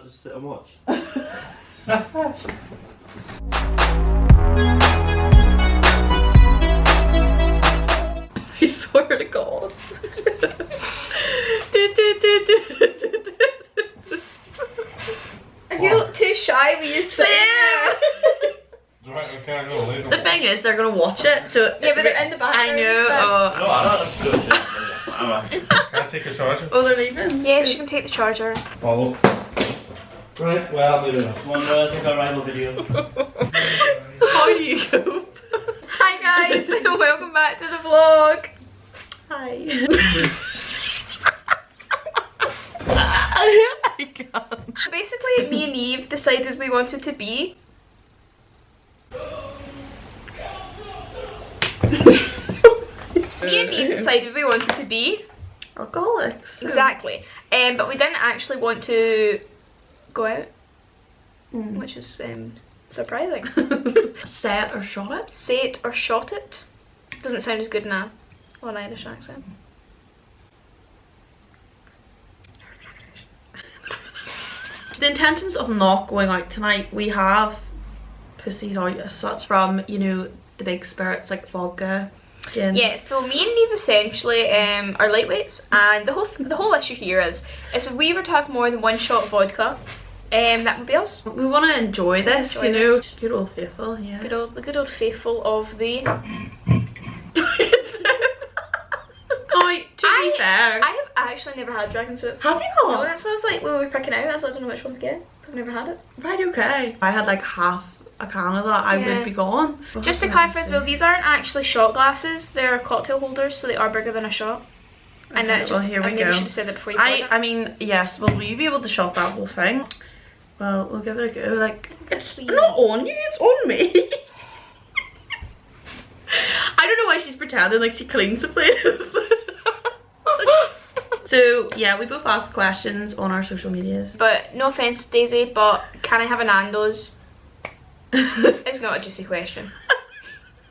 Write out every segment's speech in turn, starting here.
just sit and watch? I swear to God. I feel too shy when you say it. Right, okay, I know later. The thing is, they're gonna watch it, so Yeah, but they're in the background. I know. That's- No, I don't have to do it. Can I take a charger? Oh, they're leaving. Yes, you can take the charger. Follow. Right, well, moving on. Come on, I think I'll rival video. How do you go? Hi guys, welcome back to the vlog. Hi. I can't. Basically, me and Neve decided we wanted to be Alcoholics. exactly, but we didn't actually want to go out, which is surprising. Set or shot it? Say it or shot it doesn't sound as good in an Irish accent. The intentions of not going out tonight, we have pussies out as such from, you know, the big spirits like vodka, gin. Yeah, so me and Neve essentially are lightweights, and the whole issue here is if we were to have more than one shot of vodka, that would be us. We want to enjoy this, Enjoy you know. this. Good old faithful, yeah. The good old faithful of the. Oh, to be fair. I have actually never had dragon soup. Have you No, not? that's what I was like when we were picking out. I was like, I don't know which one to get. I've never had it. Right, okay. I had like half a can of that, I Yeah. would be gone. Just to clarify as well, these aren't actually shot glasses. They're cocktail holders, so they are bigger than a shot. And Okay, that well, just, here I we maybe go. should have said that before you poured it. I mean, yes, will you be able to shot that whole thing? Well, we'll give it a go. Like, it's Sweet. not on you, it's on me. I don't know why she's pretending like she cleans the place. So, yeah, we both asked questions on our social medias. But no offense, Daisy, but can I have a Nando's? It's not a juicy question.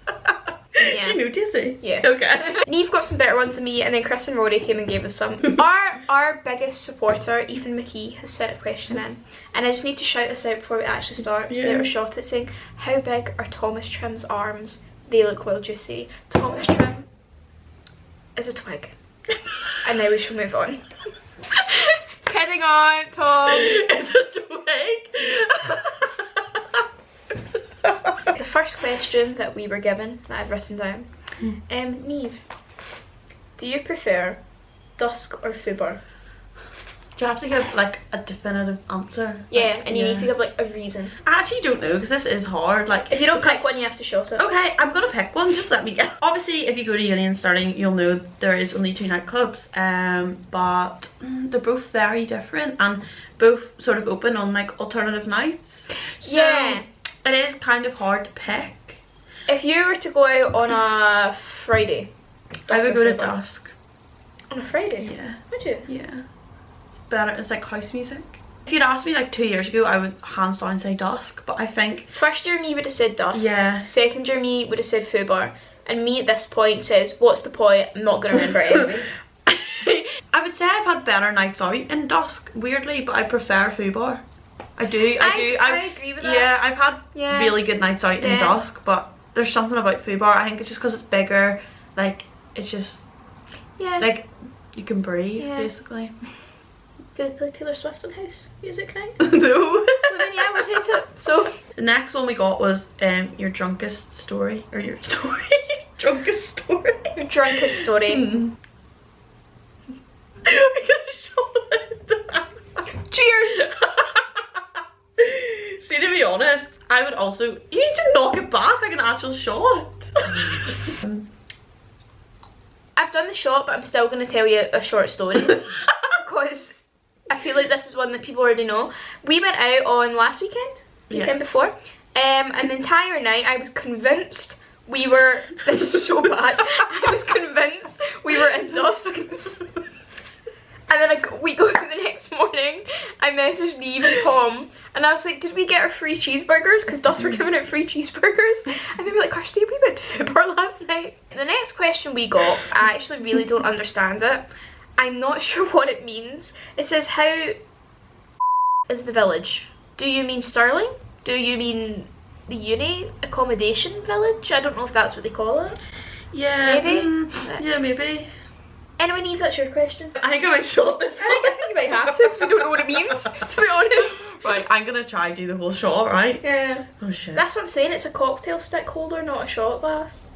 Do you know Dizzy? Yeah. Okay. Neve got some better ones than me, and then Chris and Rory came and gave us some. Our biggest supporter, Ethan McKee, has sent a question in, and I just need to shout this out before we actually start. Yeah. Say it or shot it, saying, how big are Thomas Trim's arms? They look well juicy. Thomas Trim is a twig. And now we shall move on. Kidding on, Tom. It's a twig. The first question that we were given, that I've written down, Neve, do you prefer dusk or foobar? Do you have to give like a definitive answer? Yeah, Like, and you need to give like a reason. I actually don't know because this is hard. Like, If you don't pick one, you have to shot it. okay, I'm gonna pick one. Just let me get. Obviously, if you go to uni and Stirling, you'll know there is only 2 nightclubs. But they're both very different and both sort of open on like alternative nights. So Yeah. it is kind of hard to pick. If you were to go out on a Friday, I dusk would or go to foobar? dusk. On a Friday? Yeah, Would you? yeah. It's better. It's like house music. If you'd asked me like 2 years ago, I would hands down say dusk. But I think First year me would have said dusk. Yeah. Second year me would have said foobar. And me at this point says, what's the point? I'm not going to remember it anyway. I would say I've had better nights out in dusk, weirdly, but I prefer foobar. I do. I agree with that. Yeah, I've had Yeah. really good nights out in Yeah. dusk, but there's something about foobar. I think it's just because it's bigger. Like, it's just Yeah. like you can breathe, Yeah. basically. Do they play Taylor Swift on house music now? No. So then yeah, we'll take it. So The next one we got was your drunkest story, or your story, drunkest story. your drunkest story. We're gonna show it. Cheers! See, to be honest, I would also. You need to knock it back like an actual shot. I've done the shot, but I'm still going to tell you a short story. Because I feel like this is one that people already know. We went out on last weekend before. And the entire night I was convinced we were. This is so bad. I was convinced we were in dusk. And then we go out the next morning, I messaged Neve and Tom, and I was like, did we get our free cheeseburgers? Because Dust were giving out free cheeseburgers. And they were like, Kirsty, we went to Foobar last night. And the next question we got, I actually really don't understand it. I'm not sure what it means. It says, how is the village? Do you mean Stirling? Do you mean the uni accommodation village? I don't know if that's what they call it. Yeah. Maybe? Yeah, maybe. Anyway, Neve, that's your question. I think I might shot this one. I think you might have to because we don't know what it means, to be honest. Right, I'm gonna try and do the whole shot, right? Yeah. Oh shit. That's what I'm saying, it's a cocktail stick holder, not a shot glass.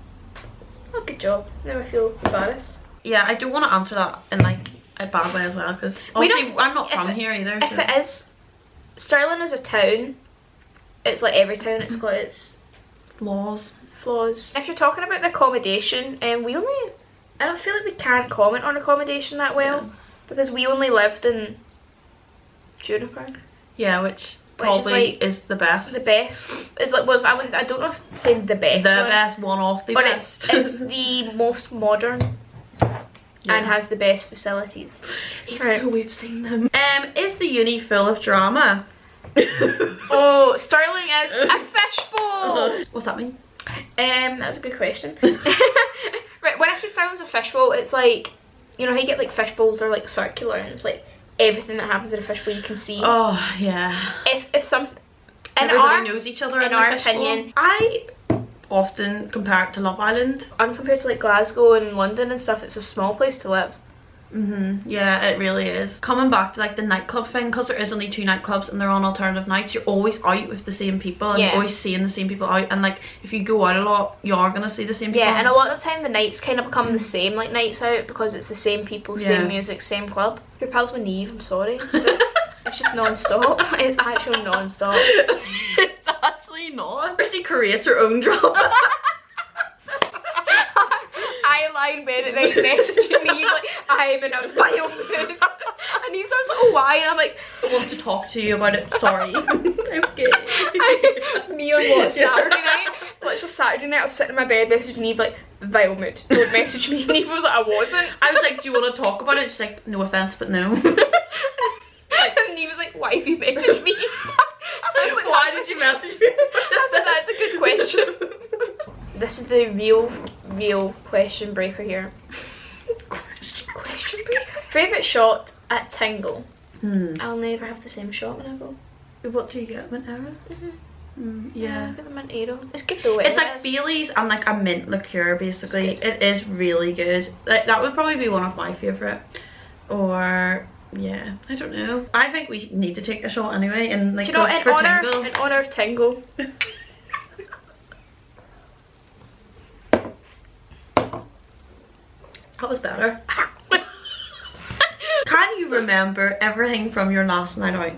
Oh, good job. Now I feel embarrassed. Yeah, I don't want to answer that in like a bad way as well, because obviously I'm not from here either. If it is, Stirling is a town. It's like every town, it's got its flaws. If you're talking about the accommodation, I don't feel like we can't comment on accommodation that well, because we only lived in Juniper. Yeah, which probably is the best. The best is like, well, I don't know if saying the best. The best one off the best. But it's the most modern and has the best facilities. Even though we've seen them. Is the uni full of drama? Oh, Stirling is a fishbowl. What's that mean? That's a good question. Right, when I say Stirling's a fishbowl, it's like, you know how you get like fish bowls, they're like circular, and it's like everything that happens in a fishbowl you can see. Oh yeah. If some, everybody knows each other. In our opinion, I often compare it to Love Island. Compared to like Glasgow and London and stuff, it's a small place to live. Yeah, it really is. Coming back to like the nightclub thing, because there is only 2 nightclubs and they're on alternative nights, you're always out with the same people and you're always seeing the same people out, and like if you go out a lot you are gonna see the same people. Yeah, and a lot of the time the nights kind of become the same, like nights out, because it's the same people, same music, same club. Your pals with Neve, I'm sorry, but it's just non-stop. It's actually non-stop. It's actually not. Kirsty creates her own drama. I lie in bed at night messaging Neve like, I'm in a vile mood. And Neve says, oh why? And I'm like, I want to talk to you about it, sorry. Okay. Me on what, Saturday night? Literally Saturday night I was sitting in my bed messaging Neve like, vile mood, don't message me. And Neve was like, I wasn't. I was like, do you want to talk about it? She's like, no offense, but no. And Neve was like, why have you messaged me? I was like, why did you message me? That's a good question. This is the real question breaker here. Question breaker? Favourite shot at Tingle? I'll never have the same shot when I go. What do you get? Mint arrow? Yeah. I get the mint arrow. It's good though. It's like Bailey's and like a mint liqueur basically. It is really good. Like that would probably be one of my favourite. Or yeah, I don't know. I think we need to take a shot anyway, and like, do you know, in Tingle. In honour of Tingle. That was better. Can you remember everything from your last night out?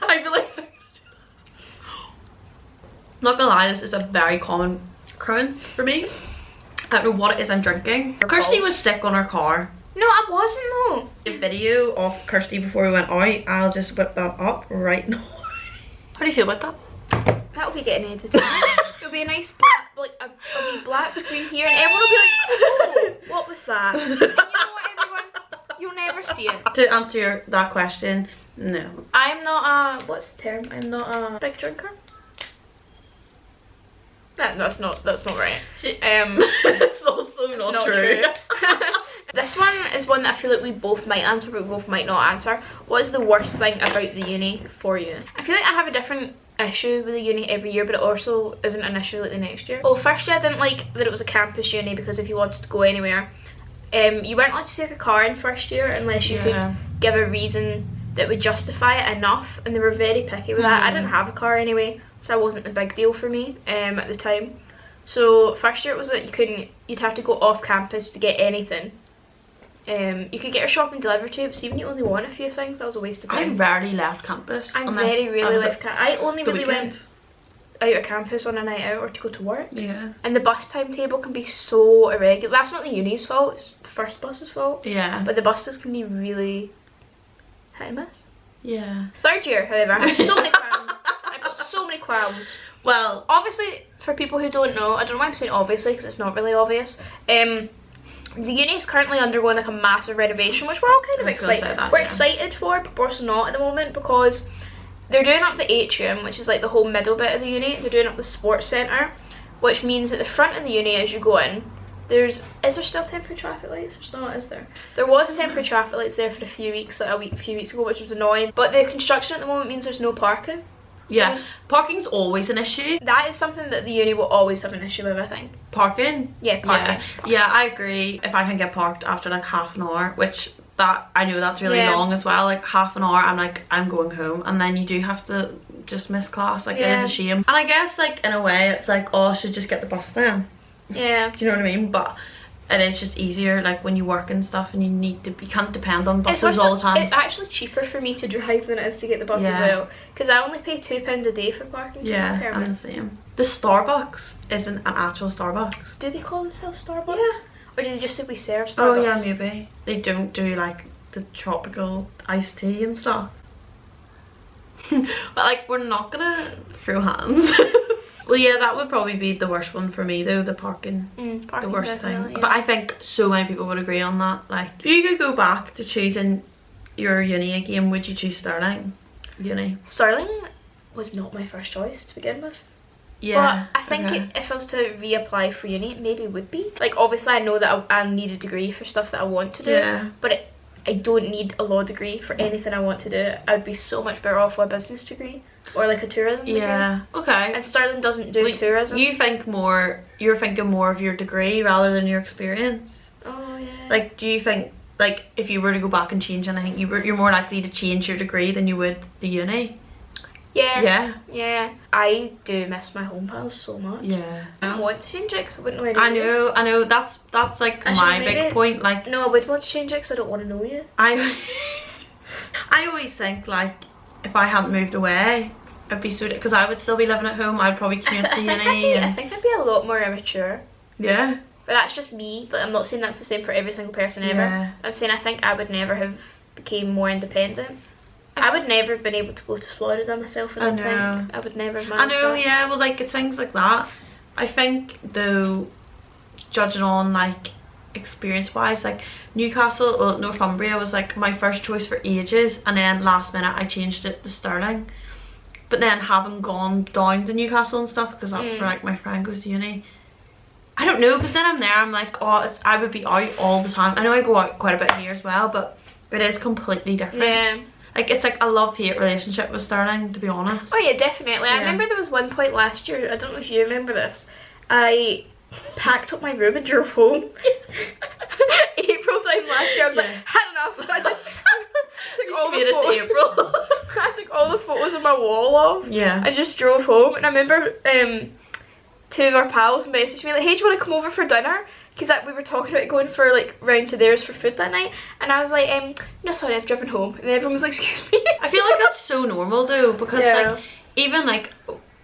I feel like not gonna lie, this is a very common occurrence for me. I don't know what it is I'm drinking. Kirsty was sick on her car. No, I wasn't though. The video of Kirsty before we went out, I'll just whip that up right now. How do you feel about that? That'll be getting edited. It'll be a nice black, like a wee black screen here, and everyone will be like, oh, what was that? And you know what, everyone? You'll never see it. To answer that question, no. I'm not a, what's the term? I'm not a big drinker. That's not right. It's also not true. This one is one that I feel like we both might answer, but we both might not answer. What is the worst thing about the uni for you? I feel like I have a different issue with the uni every year, but it also isn't an issue like the next year. Well, first year I didn't like that it was a campus uni, because if you wanted to go anywhere, you weren't allowed to take a car in first year unless you could give a reason that would justify it enough, and they were very picky with that. I didn't have a car anyway, so that wasn't a big deal for me at the time. So first year it was that you'd have to go off campus to get anything. You could get your shopping delivered to you, but even you only want a few things, that was a waste of time. I rarely left campus. I only really went out of campus on a night out or to go to work. Yeah. And the bus timetable can be so irregular. That's not the uni's fault, it's the first bus's fault. Yeah. But the buses can be really hit and miss. Yeah. Third year, however, I have so many qualms. I've got so many qualms. Well, obviously, for people who don't know, I don't know why I'm saying obviously, because it's not really obvious. The uni is currently undergoing like a massive renovation, which we're all kind of excited. We're excited for, but we're also not at the moment, because they're doing up the atrium, which is like the whole middle bit of the uni. They're doing up the sports centre, which means at the front of the uni as you go in, Is there still temporary traffic lights? There's not, is there? There was temporary traffic lights there for a few weeks ago, which was annoying. But the construction at the moment means there's no parking. Yeah, parking's always an issue. That is something that the uni will always have an issue with, I think. Parking? Yeah, parking. Yeah, I agree. If I can get parked after like half an hour, which I know that's really long as well, like half an hour, I'm going home, and then you do have to just miss class. Like, it is a shame. And I guess like in a way it's like, oh, I should just get the bus then. Yeah. Do you know what I mean? But it is just easier like when you work and stuff, and you can't depend on buses all the time. It's actually cheaper for me to drive than it is to get the bus as well, because I only pay £2 a day for parking. Yeah, I'm the same. The Starbucks isn't an actual Starbucks. Do they call themselves Starbucks? Yeah. Or do they just say we serve Starbucks? Oh yeah, maybe. They don't do like the tropical iced tea and stuff. But like, we're not gonna throw hands. Well, yeah, that would probably be the worst one for me though, the parking. The worst thing. Yeah. But I think so many people would agree on that. Like, if you could go back to choosing your uni again, would you choose Stirling uni? Stirling was not my first choice to begin with. Yeah. But I think if I was to reapply for uni, it maybe would be. Like, obviously I know that I need a degree for stuff that I want to do. Yeah. But I don't need a law degree for anything I want to do. I would be so much better off with a business degree. Or like a tourism degree. Yeah, okay. And Stirling doesn't do tourism. You're thinking more of your degree rather than your experience. Oh yeah. Like, do you think, like, if you were to go back and change anything, you're more likely to change your degree than you would the uni? Yeah. Yeah. I do miss my home pals so much. Yeah. I don't want to change it because I wouldn't know where to I know, that's like my big point. Like, no, I would want to change it because I don't want to know you. I always think, like, if I hadn't moved away, I'd be so, because I would still be living at home. I'd probably commute to uni. I think I'd be a lot more immature. Yeah. But that's just me. But I'm not saying that's the same for every single person ever. Yeah. I'm saying I think I would never have became more independent. I would never have been able to go to Florida myself. I think I would never have managed I know, that. yeah. Well, like, it's things like that. I think though, judging on like experience wise, like Newcastle, well, Northumbria was like my first choice for ages, and then last minute I changed it to Stirling. But then having gone down to Newcastle and stuff, because that's where like my friend goes to uni, I don't know, because then I'm there, I'm like, oh, I would be out all the time. I know I go out quite a bit here as well, but it is completely different. Yeah. Like, it's like a love-hate relationship with Stirling, to be honest. Oh yeah, definitely. I remember there was one point last year, I don't know if you remember this, I packed up my room and drove home. April time last year, I was like, had enough. I just took all the photos. April. I took all the photos of my wall off. Yeah. I just drove home, and I remember two of our pals messaged me like, hey, do you want to come over for dinner? Because we were talking about going for like round to theirs for food that night, and I was like, no, sorry, I've driven home. And everyone was like, excuse me. I feel like that's so normal though, because like, even like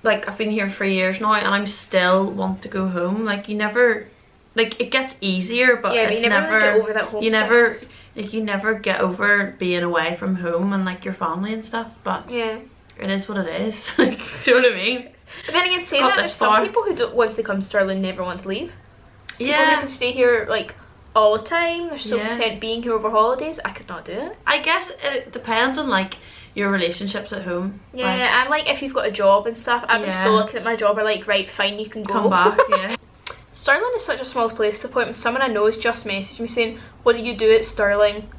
I've been here for years now, and I'm still want to go home. Like, you never, like, it gets easier, but it's you never really get over that homesickness. You never get over being away from home and like your family and stuff. But yeah, it is what it is. Like, do you know what I mean? But then again, saying that, there's some people who don't, once they come to Stirling, never want to leave. People who can stay here like all the time. They're so content being here over holidays. I could not do it. I guess it depends on like your relationships at home. Yeah, and like if you've got a job and stuff. I've been so lucky that my job are like, right, fine, you can go. Come back, yeah. Stirling is such a small place to the point when someone I know has just messaged me saying, what do you do at Stirling?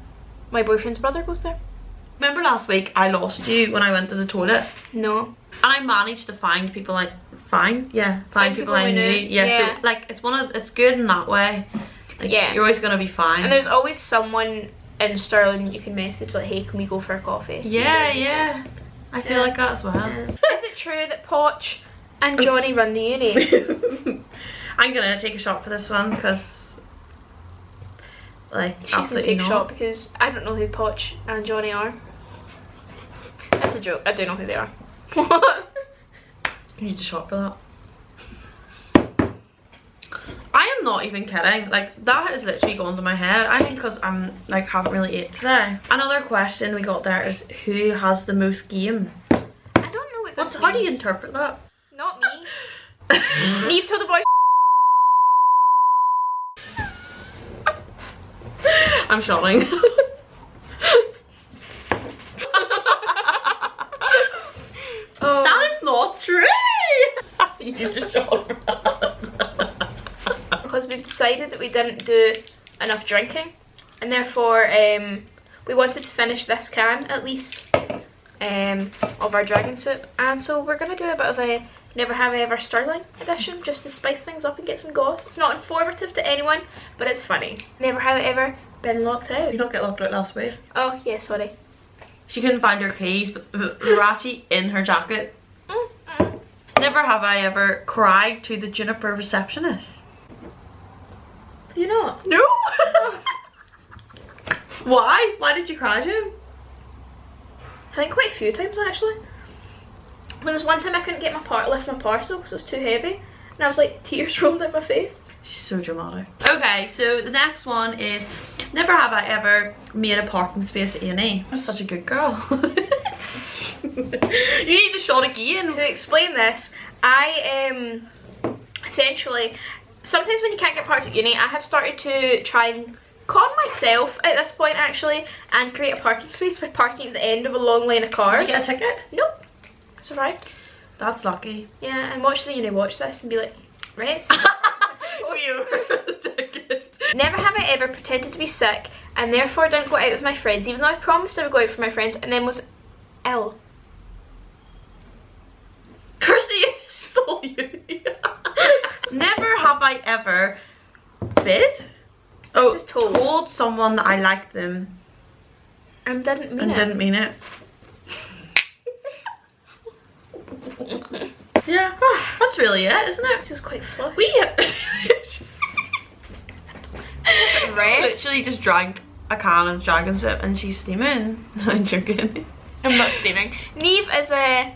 My boyfriend's brother goes there. Remember last week I lost you when I went to the toilet? No. And I managed to find people like find people I knew. Yeah, so like it's good in that way. Like, you're always gonna be fine. And there's always someone in Stirling you can message like, hey, can we go for a coffee? Yeah. I feel like that as well. Is it true that Poch and Johnny run the uni? I'm gonna take a shot for this one because, like, she's gonna take a shot because I don't know who Poch and Johnny are. That's a joke. I do know who they are. What? You need a shot for that. I am not even kidding. Like, that has literally gone to my head. I think because I'm like haven't really ate today. Another question we got there is who has the most game? I don't know what that means. How do you interpret that? Not me. Neve told the boy. I'm shouting. Oh. That is not true. You just shot. Because we've decided that we didn't do enough drinking, and therefore we wanted to finish this can at least of our dragon soup, and so we're going to do a bit of a Never Have I Ever Stirling edition just to spice things up and get some goss. It's not informative to anyone, but it's funny. Never have I ever been locked out. You don't get locked out last week. Oh yeah, sorry. She couldn't find her keys, but they were actually in her jacket. Never have I ever cried to the Juniper receptionist. You not? No. Why? Why did you cry to him? I think quite a few times actually. There was one time I couldn't get lift my parcel because it was too heavy, and I was like, tears rolled down my face. She's so dramatic. Okay, so the next one is never have I ever made a parking space at uni. I'm such a good girl. You need the shot again. To explain this, I essentially, sometimes when you can't get parked at uni, I have started to try and con myself at this point actually and create a parking space by parking at the end of a long lane of cars. Did you get a ticket? Nope. I survived. That's lucky. Yeah, and watch the uni watch this and be like, right, so never have I ever pretended to be sick and therefore didn't go out with my friends even though I promised I would go out with my friends and then was ill. Kirsty, it's all you. Never have I ever bid? Oh, This is told. told someone that I liked them And didn't mean and it. didn't mean it. Yeah, that's really it, isn't it? Which is quite fluffy. We Red. literally just drank a can of dragon soup and she's steaming. I'm joking. I'm not steaming. Neve is a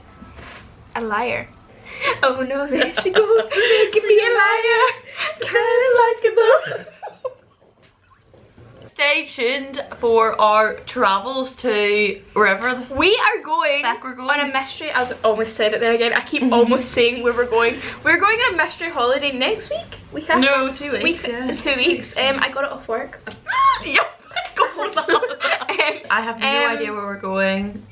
liar. Oh no, there she goes, making me a liar. Kinda likable. Stay tuned for our travels to wherever the We are going Back we're going. on a mystery. I almost said it there again. I keep almost saying where we're going. We're going on a mystery holiday next week. Week after. No, 2 weeks. In 2 weeks. I got it off work. Yep. I have no idea where we're going.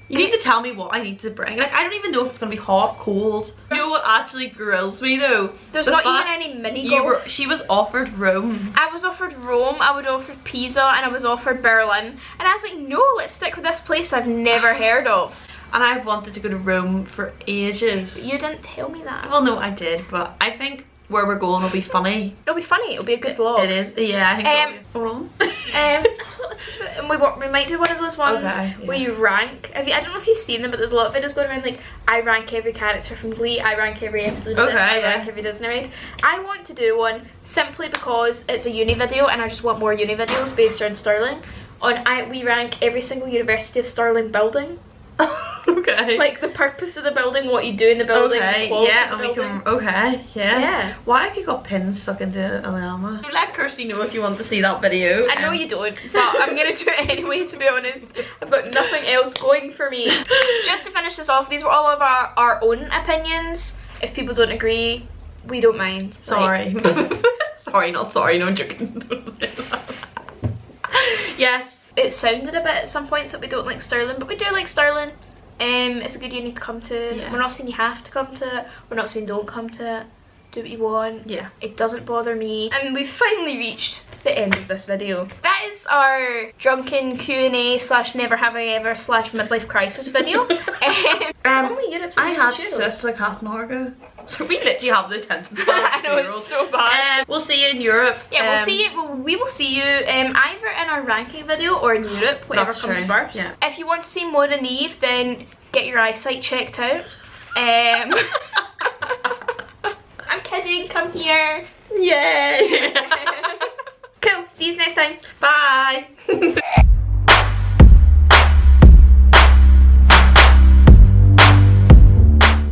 You need to tell me what I need to bring. Like, I don't even know if it's gonna be hot, cold. You know what actually grills me though? There's The not fact even any mini golf. she was offered Rome. I was offered Rome, I was offered Pisa, and I was offered Berlin. And I was like, no, let's stick with this place I've never heard of. And I've wanted to go to Rome for ages. You didn't tell me that. Well, no, I did, but I think where we're going will be funny. It'll be funny, it'll be a good vlog. It is, yeah, I think it'll be. And we might do one of those ones where you rank. I don't know if you've seen them, but there's a lot of videos going around like, I rank every character from Glee, I rank every episode of this, I rank every Disney ride. I want to do one simply because it's a uni video and I just want more uni videos based around Stirling. We rank every single University of Stirling building. Okay. Like the purpose of the building, what you do in the building, the quality of the building. Yeah. Why have you got pins stuck into a llama? Let Kirsty know if you want to see that video. I know you don't, but I'm gonna do it anyway, to be honest. I've got nothing else going for me. Just to finish this off, these were all of our own opinions. If people don't agree, we don't mind. Sorry. Sorry, not sorry, no, I'm joking. Yes. It sounded a bit at some points that we don't like Stirling, but we do like Stirling. It's a good uni to come to. Yeah. We're not saying you have to come to it. We're not saying don't come to it. Do what you want. Yeah. It doesn't bother me. And we've finally reached the end of this video. That is our drunken Q&A / never have I ever / midlife crisis video. Only Europe's I had chill. sis like half an hour ago. So we literally have the attention span. I know, it's so bad. We'll see you in Europe. Yeah, we'll see you. We will see you either in our ranking video or in Europe, whatever That's comes true. first. Yeah. If you want to see more than Eve, then get your eyesight checked out. I'm kidding. Come here. Yay! Cool. See you next time. Bye.